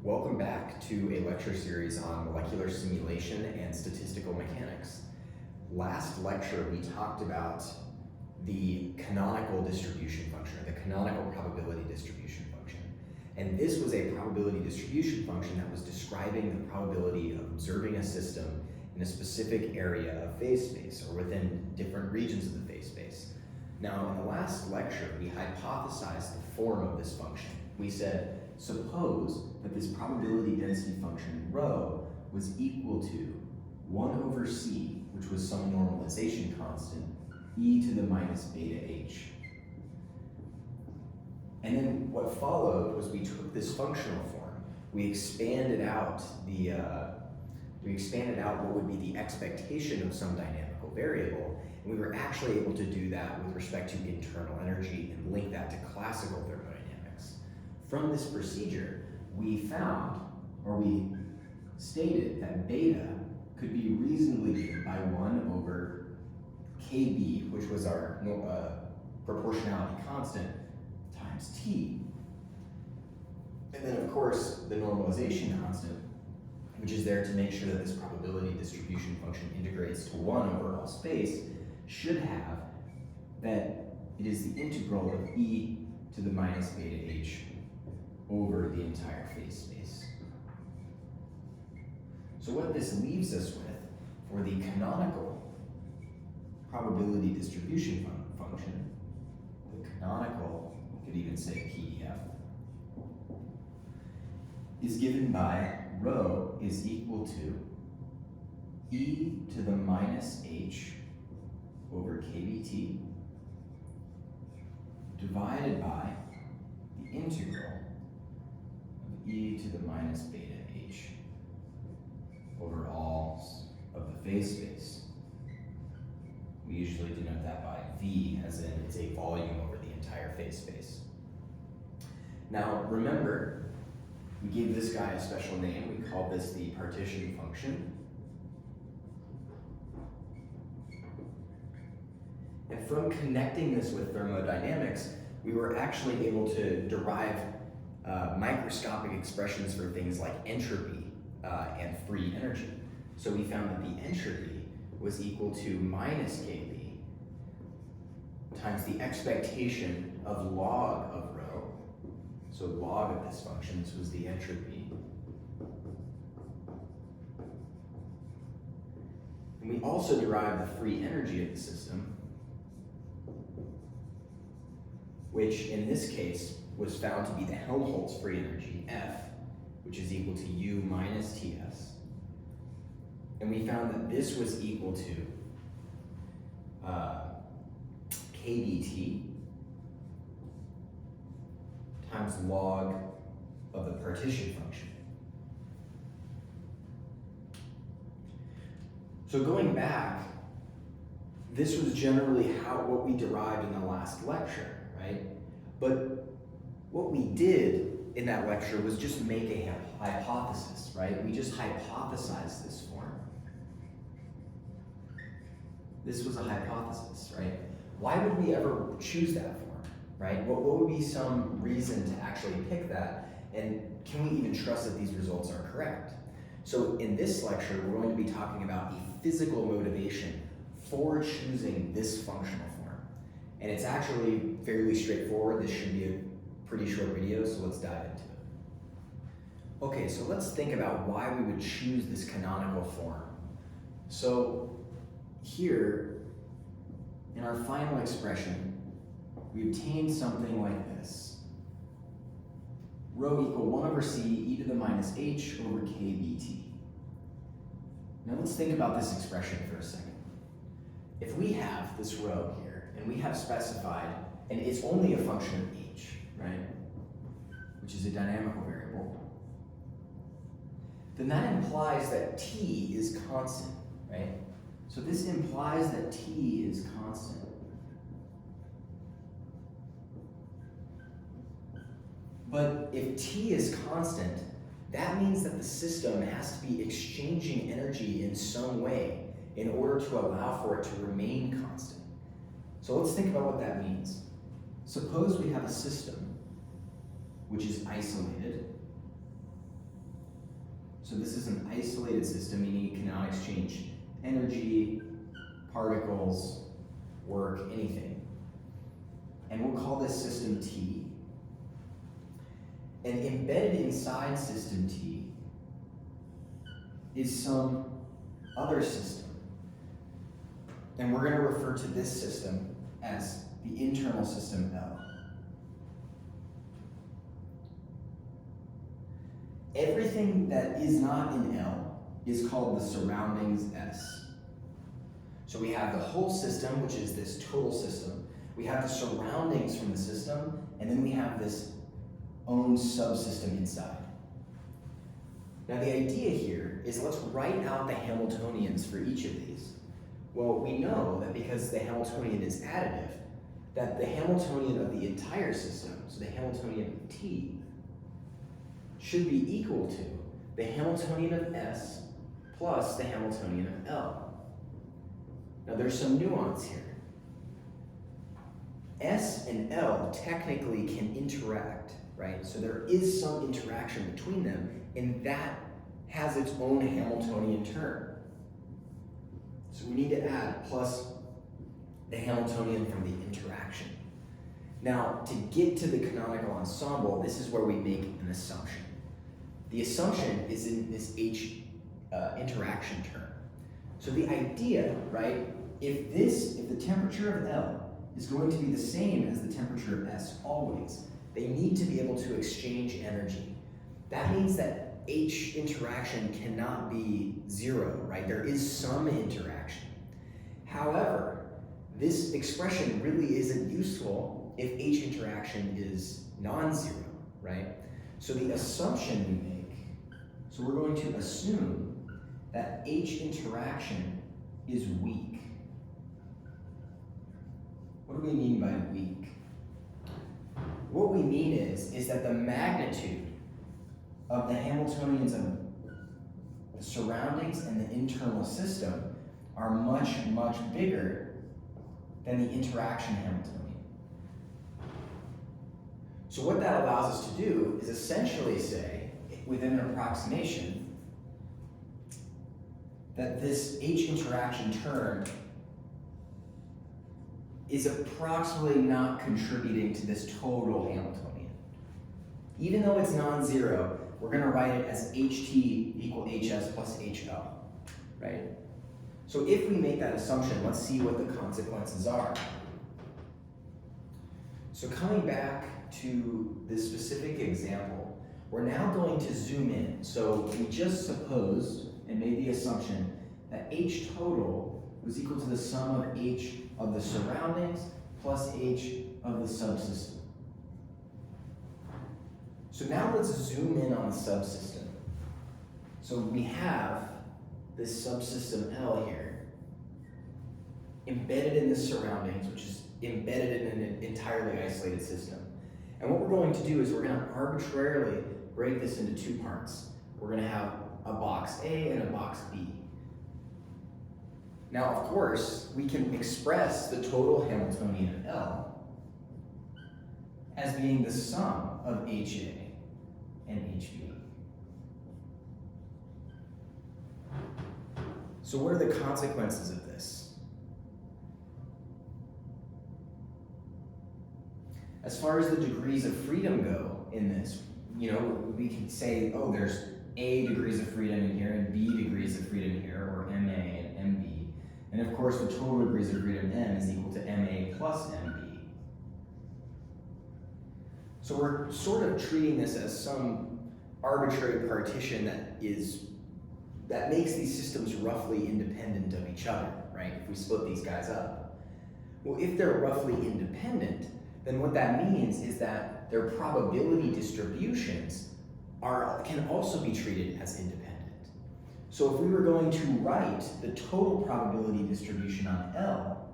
Welcome back to a lecture series on molecular simulation and statistical mechanics. Last lecture we talked about the canonical distribution function, or the canonical probability distribution function. And this was a probability distribution function that was describing the probability of observing a system in a specific area of phase space, or within different regions of the phase space. Now, in the last lecture, we hypothesized the form of this function. We said, suppose that this probability density function rho was equal to 1 over c, which was some normalization constant, e to the minus beta h. And then what followed was we took this functional form, we expanded out what would be the expectation of some dynamical variable, and we were actually able to do that with respect to internal energy and link that to classical thermodynamics. From this procedure, we found, or we stated, that beta could be reasonably given by 1 over kb, which was our proportionality constant, times t. And then, of course, the normalization constant, which is there to make sure that this probability distribution function integrates to 1 over all space, should have that it is the integral of e to the minus beta h over the entire phase space. So what this leaves us with for the canonical probability distribution function, the canonical, we could even say PDF, is given by rho is equal to e to the minus h over kbt divided by the integral of e to the minus beta h over all of the phase space. We usually denote that by v, as in it's a volume over the entire phase space. Now remember, we gave this guy a special name. We called this the partition function. And from connecting this with thermodynamics, we were actually able to derive microscopic expressions for things like entropy and free energy. So we found that the entropy was equal to minus kb times the expectation of log of rho. So log of this function, this was the entropy. And we also derived the free energy of the system, which in this case was found to be the Helmholtz free energy, F, which is equal to U minus TS. And we found that this was equal to KBT times log of the partition function. So going back, this was generally what we derived in the last lecture, right? But what we did in that lecture was just make a hypothesis, right? We just hypothesized this form. This was a hypothesis, right? Why would we ever choose that form, right? What would be some reason to actually pick that? And can we even trust that these results are correct? So in this lecture, we're going to be talking about the physical motivation for choosing this functional form. And it's actually fairly straightforward. This should be a pretty short video, so let's dive into it. Okay, so let's think about why we would choose this canonical form. So here, in our final expression, we obtained something like this. Rho equal 1 over c e to the minus h over kbt. Now let's think about this expression for a second. If we have this rho here, and we have specified, and it's only a function of h, right? Which is a dynamical variable, then that implies that t is constant, right? So this implies that t is constant. But if t is constant, that means that the system has to be exchanging energy in some way in order to allow for it to remain constant. So let's think about what that means. Suppose we have a system which is isolated, So this is an isolated system, meaning it cannot exchange energy, particles, work, anything. And we'll call this system T. And embedded inside system T is some other system. And we're going to refer to this system as the internal system L. Everything that is not in L is called the surroundings S. So we have the whole system, which is this total system. We have the surroundings from the system, and then we have this own subsystem inside. Now the idea here is let's write out the Hamiltonians for each of these. Well, we know that because the Hamiltonian is additive, that the Hamiltonian of the entire system, so the Hamiltonian of T, should be equal to the Hamiltonian of S plus the Hamiltonian of L. Now there's some nuance here. S and L technically can interact, right? So there is some interaction between them, and that has its own Hamiltonian term. So we need to add plus the Hamiltonian from the interaction. Now, to get to the canonical ensemble, this is where we make an assumption. The assumption is in this H interaction term. So the idea, right, if the temperature of L is going to be the same as the temperature of S always, they need to be able to exchange energy. That means that H interaction cannot be zero, right? There is some interaction. However, this expression really isn't useful if H interaction is non-zero, right? So the assumption we make, so we're going to assume that H interaction is weak. What do we mean by weak? What we mean is that the magnitude of the Hamiltonians of the surroundings and the internal system are much, much bigger than the interaction Hamiltonian. So what that allows us to do is essentially say, within an approximation, that this H interaction term is approximately not contributing to this total Hamiltonian. Even though it's non-zero, we're going to write it as HT equal HS plus HL, right? So if we make that assumption, let's see what the consequences are. So coming back to this specific example, we're now going to zoom in. So we just supposed and made the assumption that H total was equal to the sum of H of the surroundings plus H of the subsystem. So now let's zoom in on the subsystem. So we have this subsystem L here, embedded in the surroundings, which is embedded in an entirely isolated system. And what we're going to do is we're going to arbitrarily break this into two parts. We're going to have a box A and a box B. Now, of course, we can express the total Hamiltonian of L as being the sum of HA and HB. So what are the consequences of this? As far as the degrees of freedom go in this, you know, we can say, oh, there's A degrees of freedom in here and B degrees of freedom here, or MA and MB. And of course, the total degrees of freedom M is equal to MA plus MB. So we're sort of treating this as some arbitrary partition that makes these systems roughly independent of each other, right? If we split these guys up. Well, if they're roughly independent, then what that means is that their probability distributions can also be treated as independent. So if we were going to write the total probability distribution on L,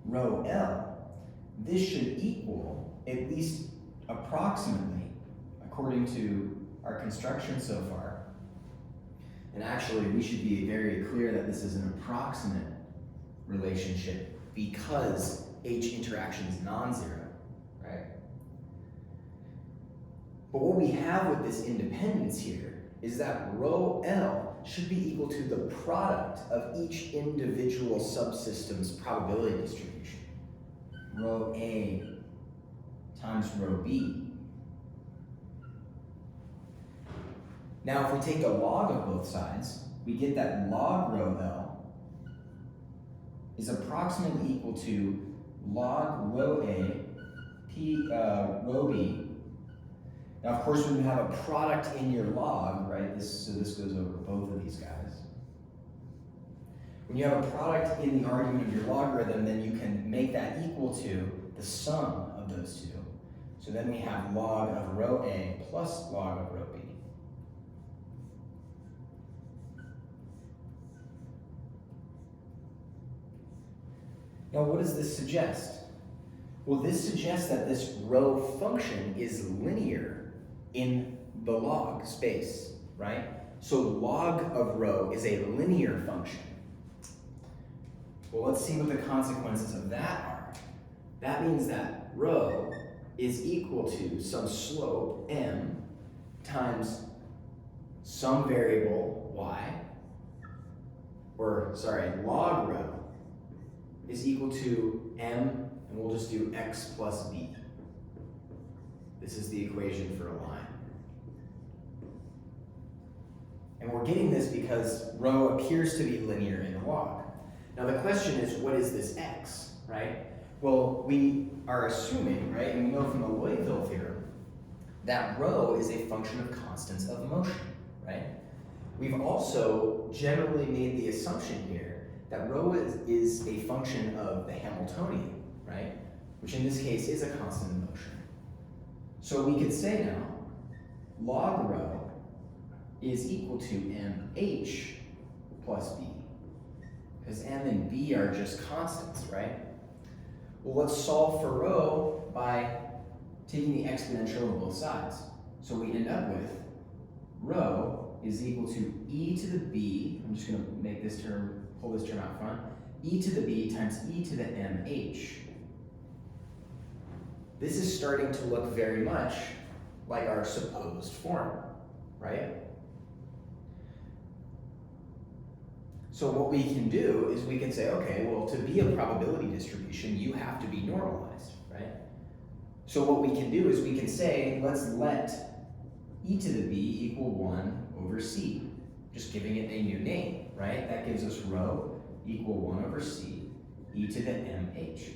rho L, this should equal, at least approximately, according to our construction so far, and actually we should be very clear that this is an approximate relationship because H interaction is non-zero, right? But what we have with this independence here is that rho L should be equal to the product of each individual subsystem's probability distribution. Rho A times rho B. Now, if we take the log of both sides, we get that log rho L is approximately equal to log rho A rho B. Now, of course, when you have a product in your log, right, so this goes over both of these guys. When you have a product in the argument of your logarithm, then you can make that equal to the sum of those two. So then we have log of rho A plus log of rho B. Now, what does this suggest? Well, this suggests that this rho function is linear in the log space, right? So log of rho is a linear function. Well, let's see what the consequences of that are. That means that rho is equal to some slope m times some variable y, log rho is equal to m, and we'll just do x plus b. This is the equation for a line. And we're getting this because rho appears to be linear in the log. Now the question is, what is this x, right? Well, we are assuming, right, and we know from the Liouville theorem, that rho is a function of constants of motion, right? We've also generally made the assumption here that rho is a function of the Hamiltonian, right? Which in this case is a constant of motion. So we could say now, log rho is equal to mh plus b, because m and b are just constants, right? Well, let's solve for rho by taking the exponential of both sides. So we end up with rho is equal to e to the b, I'm just going to make this term, pull this term out front, e to the b times e to the mh. This is starting to look very much like our supposed form, right? So what we can do is we can say, okay, well, to be a probability distribution, you have to be normalized, right? So what we can do is we can say, let's let e to the b equal 1 over c, just giving it a new name, right? That gives us rho equal 1 over c, e to the mh.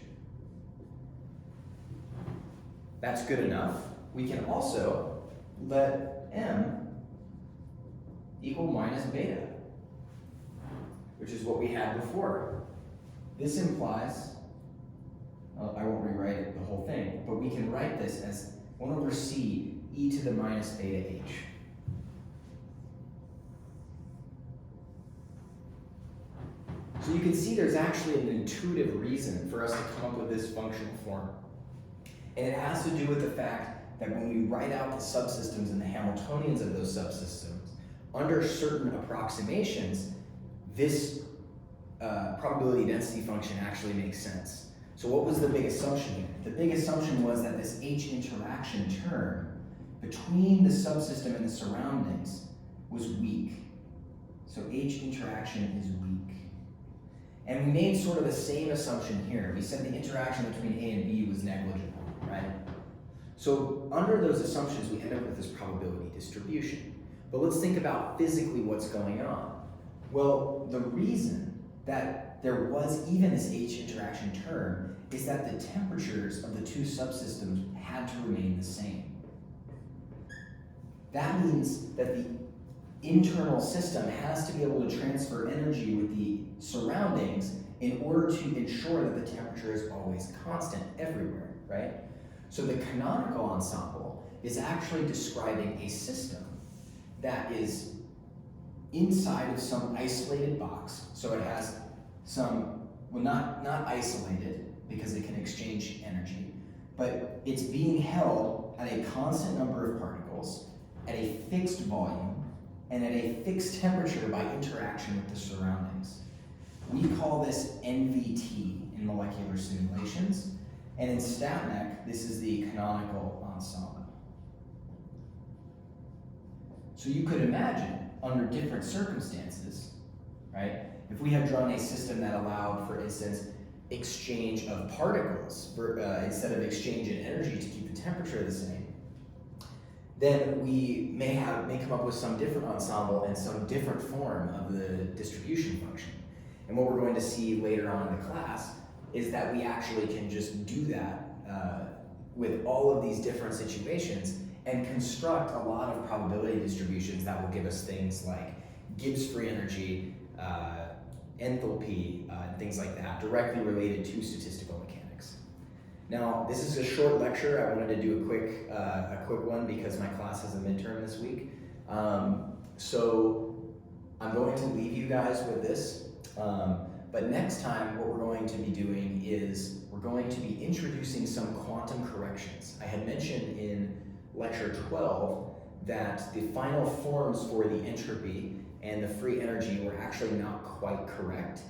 That's good enough. We can also let m equal minus beta, which is what we had before. This implies, I won't rewrite it, the whole thing, but we can write this as 1 over c e to the minus beta h. So you can see there's actually an intuitive reason for us to come up with this functional form. And it has to do with the fact that when we write out the subsystems and the Hamiltonians of those subsystems, under certain approximations, this probability density function actually makes sense. So what was the big assumption here? The big assumption was that this H interaction term between the subsystem and the surroundings was weak. So H interaction is weak. And we made sort of the same assumption here. We said the interaction between A and B was negligible, right? So under those assumptions, we end up with this probability distribution. But let's think about physically what's going on. Well, the reason that there was even this H interaction term is that the temperatures of the two subsystems had to remain the same. That means that the internal system has to be able to transfer energy with the surroundings in order to ensure that the temperature is always constant everywhere, right? So the canonical ensemble is actually describing a system that is inside of some isolated box. So it has some, well, not isolated because it can exchange energy, but it's being held at a constant number of particles, at a fixed volume, and at a fixed temperature by interaction with the surroundings. We call this NVT in molecular simulations, and in StatMech, this is the canonical ensemble. So So you could imagine, under different circumstances, right? If we had drawn a system that allowed, for instance, exchange of particles instead of exchange in energy to keep the temperature the same, then we may come up with some different ensemble and some different form of the distribution function. And what we're going to see later on in the class is that we actually can just do that with all of these different situations and construct a lot of probability distributions that will give us things like Gibbs free energy, enthalpy, and things like that, directly related to statistical mechanics. Now, this is a short lecture. I wanted to do a quick one because my class has a midterm this week. So I'm going to leave you guys with this. But next time, what we're going to be doing is we're going to be introducing some quantum corrections. I had mentioned in lecture 12 that the final forms for the entropy and the free energy were actually not quite correct.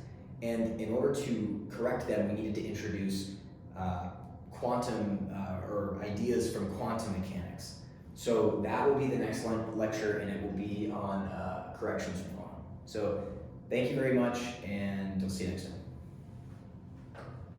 And in order to correct them, we needed to introduce quantum or ideas from quantum mechanics. So that will be the next lecture, and it will be on corrections from quantum. So thank you very much, and I'll see you next time.